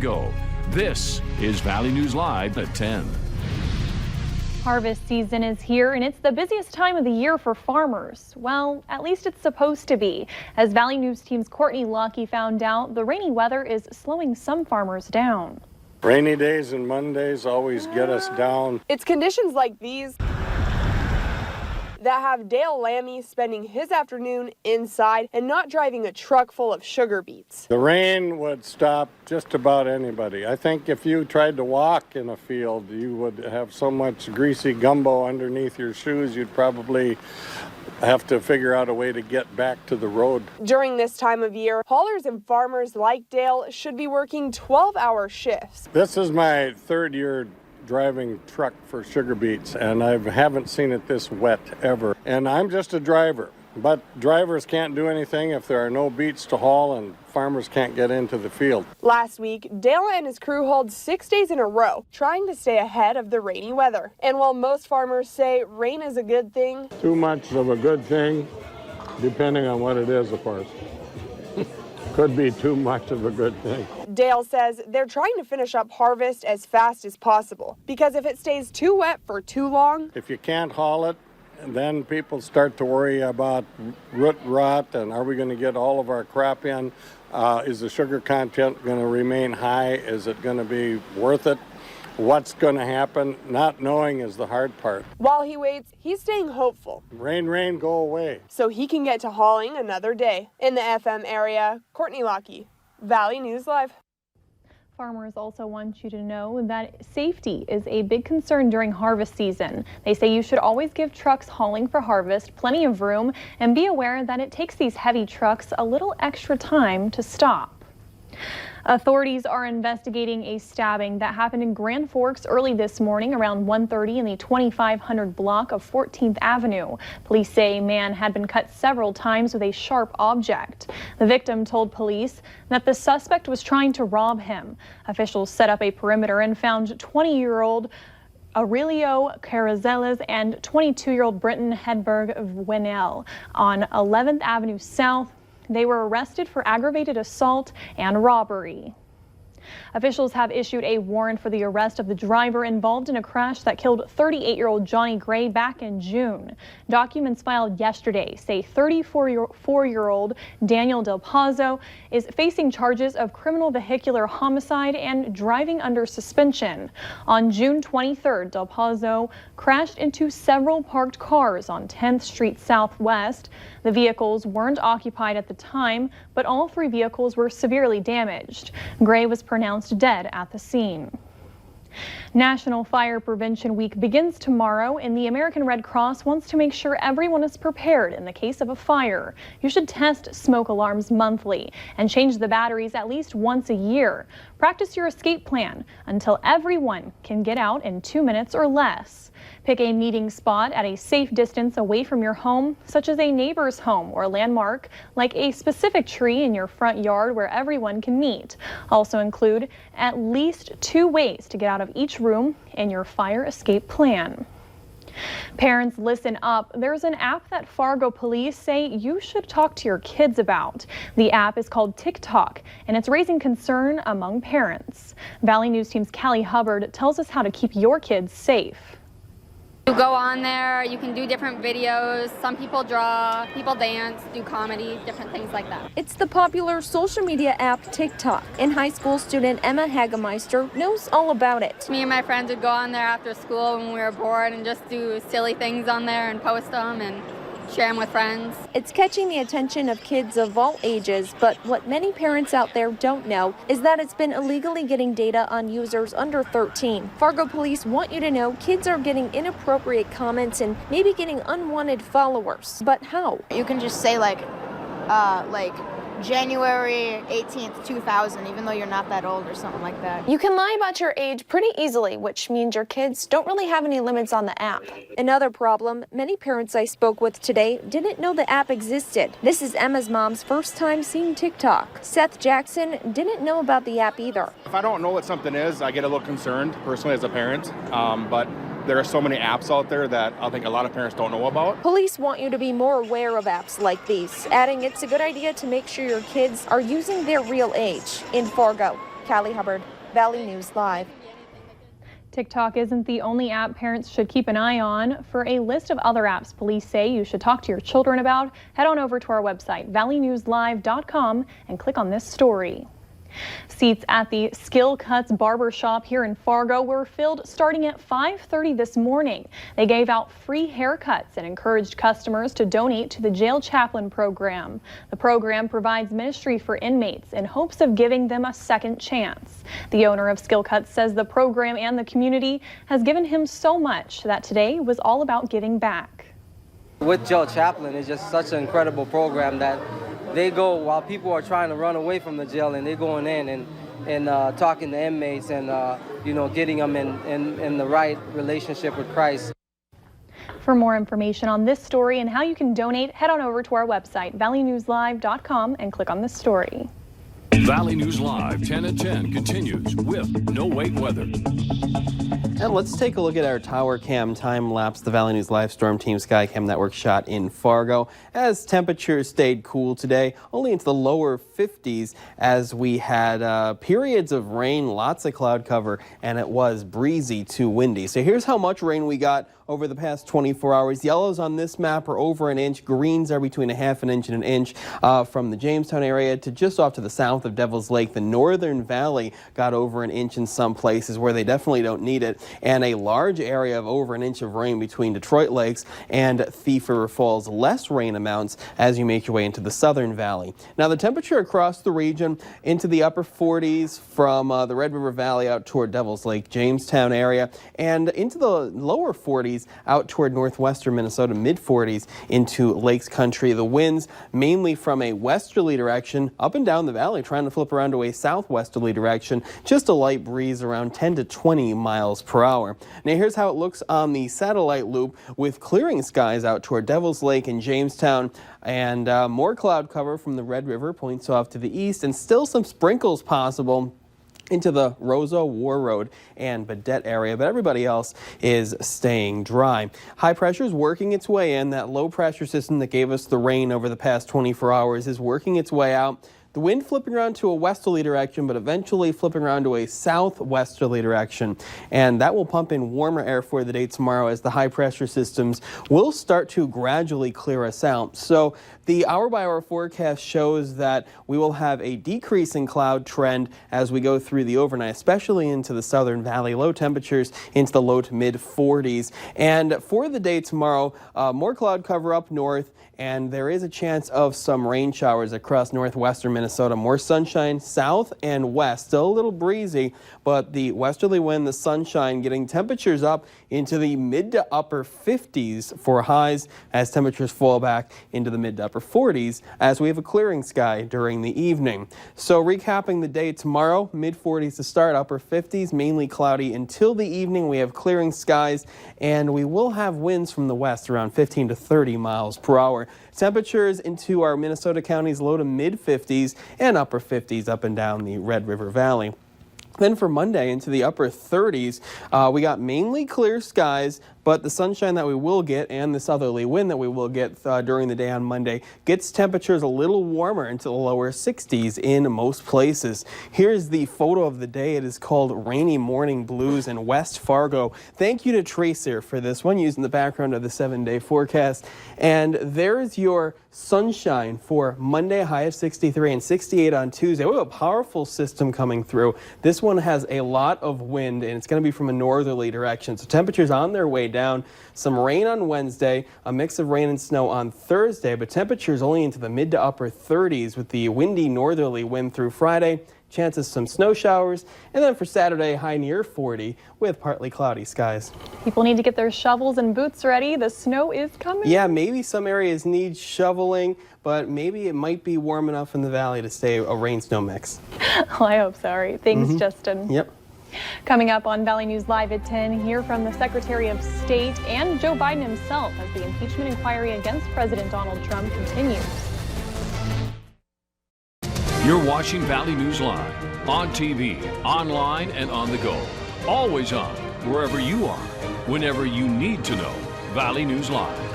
go. This is Valley News Live at 10. Harvest season is here, and it's the busiest time of the year for farmers. Well, at least it's supposed to be. As Valley News team's Courtney Lucky found out, the rainy weather is slowing some farmers down. Rainy days and Mondays always get us down. It's conditions like these that have Dale Lammy spending his afternoon inside and not driving a truck full of sugar beets. The rain would stop just about anybody. I think if you tried to walk in a field, you would have so much greasy gumbo underneath your shoes, you'd probably have to figure out a way to get back to the road. During this time of year, haulers and farmers like Dale should be working 12-hour shifts. This is my third year driving truck for sugar beets, and I haven't seen it this wet ever. And I'm just a driver, but drivers can't do anything if there are no beets to haul and farmers can't get into the field. Last week, Dale and his crew hauled 6 days in a row, trying to stay ahead of the rainy weather. And while most farmers say rain is a good thing, too much of a good thing, depending on what it is, of course. Could be too much of a good thing. Dale says they're trying to finish up harvest as fast as possible because if it stays too wet for too long, if you can't haul it, then people start to worry about root rot and are we going to get all of our crop in? Is the sugar content going to remain high? Is it going to be worth it? What's going to happen? Not knowing is the hard part. While he waits, he's staying hopeful. Rain, rain, go away. So he can get to hauling another day. In the FM area, Courtney Lucky, Valley News Live. Farmers also want you to know that safety is a big concern during harvest season. They say you should always give trucks hauling for harvest plenty of room and be aware that it takes these heavy trucks a little extra time to stop. Authorities are investigating a stabbing that happened in Grand Forks early this morning around 1:30 in the 2500 block of 14th Avenue. Police say a man had been cut several times with a sharp object. The victim told police that the suspect was trying to rob him. Officials set up a perimeter and found 20-year-old Aurelio Carazeles and 22-year-old Britton Hedberg of Winnell on 11th Avenue South. They were arrested for aggravated assault and robbery. Officials have issued a warrant for the arrest of the driver involved in a crash that killed 38-year-old Johnny Gray back in June. Documents filed yesterday say 34-year-old Daniel Del Pozo is facing charges of criminal vehicular homicide and driving under suspension. On June 23rd, Del Pozo crashed into several parked cars on 10th Street Southwest. The vehicles weren't occupied at the time, but all three vehicles were severely damaged. Gray was pronounced dead at the scene. National Fire Prevention Week begins tomorrow, and the American Red Cross wants to make sure everyone is prepared in the case of a fire. You should test smoke alarms monthly and change the batteries at least once a year. Practice your escape plan until everyone can get out in 2 minutes or less. Pick a meeting spot at a safe distance away from your home, such as a neighbor's home or landmark, like a specific tree in your front yard where everyone can meet. Also include at least 2 ways to get out of each room in your fire escape plan. Parents, listen up. There's an app that Fargo police say you should talk to your kids about. The app is called TikTok, and it's raising concern among parents. Valley News team's Callie Hubbard tells us how to keep your kids safe. You go on there, you can do different videos. Some people draw, people dance, do comedy, different things like that. It's the popular social media app TikTok, and high school student Emma Hagemeister knows all about it. Me and my friends would go on there after school when we were bored and just do silly things on there and post them and share them with friends. It's catching the attention of kids of all ages, but what many parents out there don't know is that it's been illegally getting data on users under 13. Fargo police want you to know kids are getting inappropriate comments and maybe getting unwanted followers. But how? You can just say like January 18th, 2000, even though you're not that old or something like that. You can lie about your age pretty easily, which means your kids don't really have any limits on the app. Another problem, many parents I spoke with today didn't know the app existed. This is Emma's mom's first time seeing TikTok. Seth Jackson didn't know about the app either. If I don't know what something is, I get a little concerned personally as a parent, but there are so many apps out there that I think a lot of parents don't know about. Police want you to be more aware of apps like these, adding it's a good idea to make sure your kids are using their real age. In Fargo, Callie Hubbard, Valley News Live. TikTok isn't the only app parents should keep an eye on. For a list of other apps police say you should talk to your children about, head on over to our website, valleynewslive.com, and click on this story. Seats at the Skill Cuts Barber Shop here in Fargo were filled starting at 5:30 this morning. They gave out free haircuts and encouraged customers to donate to the jail chaplain program. The program provides ministry for inmates in hopes of giving them a second chance. The owner of Skill Cuts says the program and the community has given him so much that today was all about giving back. With Jail Chaplain, it's just such an incredible program that they go while people are trying to run away from the jail, and they're going in and talking to inmates and getting them in the right relationship with Christ. For more information on this story and how you can donate, head on over to our website, valleynewslive.com, and click on this story. Valley News Live 10 at 10 continues with no wait weather. And let's take a look at our tower cam time lapse the Valley News Live Storm Team Skycam Network shot in Fargo. As temperatures stayed cool today, only into the lower 50s as we had periods of rain, lots of cloud cover, and it was breezy to windy. So here's how much rain we got over the past 24 hours. Yellows on this map are over an inch. Greens are between a half an inch and an inch from the Jamestown area to just off to the south of Devil's Lake. The Northern Valley got over an inch in some places where they definitely don't need it, and a large area of over an inch of rain between Detroit Lakes and Thief River Falls. Less rain amounts as you make your way into the Southern Valley. Now the temperature across the region into the upper 40s from the Red River Valley out toward Devil's Lake, Jamestown area, and into the lower 40s out toward northwestern Minnesota, mid-40s into Lakes Country. The winds mainly from a westerly direction up and down the valley, trying to flip around to a southwesterly direction. Just a light breeze around 10 to 20 miles per hour. Now here's how it looks on the satellite loop with clearing skies out toward Devil's Lake and Jamestown, and more cloud cover from the Red River points off to the east, and still some sprinkles possible into the Roseau, War Road, and Badette area, but everybody else is staying dry. High pressure is working its way in. That low pressure system that gave us the rain over the past 24 hours is working its way out. The wind flipping around to a westerly direction, but eventually flipping around to a southwesterly direction. And that will pump in warmer air for the day tomorrow as the high pressure systems will start to gradually clear us out. So the hour-by-hour forecast shows that we will have a decreasing cloud trend as we go through the overnight, especially into the Southern Valley. Low temperatures into the low to mid 40s. And for the day tomorrow, more cloud cover up north, and there is a chance of some rain showers across northwestern Minnesota. More sunshine south and west. Still a little breezy, but the westerly wind, the sunshine, getting temperatures up into the mid to upper 50s for highs as temperatures fall back into the mid to upper 40s as we have a clearing sky during the evening. So recapping the day tomorrow, mid 40s to start, upper 50s, mainly cloudy until the evening. We have clearing skies, and we will have winds from the west around 15 to 30 miles per hour. Temperatures into our Minnesota counties low to mid 50s and upper 50s up and down the Red River Valley. Then for Monday into the upper 30s, we got mainly clear skies, but the sunshine that we will get and the southerly wind that we will get during the day on Monday gets temperatures a little warmer into the lower 60s in most places. Here's the photo of the day. It is called Rainy Morning Blues in West Fargo. Thank you to Tracer for this one, using the background of the 7-day forecast. And there's your sunshine for Monday, high of 63 and 68 on Tuesday. We have a powerful system coming through. This one has a lot of wind, and it's going to be from a northerly direction. So temperatures on their way down. Some rain on Wednesday, a mix of rain and snow on Thursday, but temperatures only into the mid to upper 30s with the windy northerly wind through Friday. Chances some snow showers, and then for Saturday, high near 40 with partly cloudy skies. People need to get their shovels and boots ready. The snow is coming. Yeah, maybe some areas need shoveling, but maybe it might be warm enough in the valley to stay a rain-snow mix. Well, I hope so. All right. Thanks, Justin. Yep. Coming up on Valley News Live at 10, hear from the Secretary of State and Joe Biden himself as the impeachment inquiry against President Donald Trump continues. You're watching Valley News Live on TV, online, and on the go. Always on, wherever you are, whenever you need to know. Valley News Live.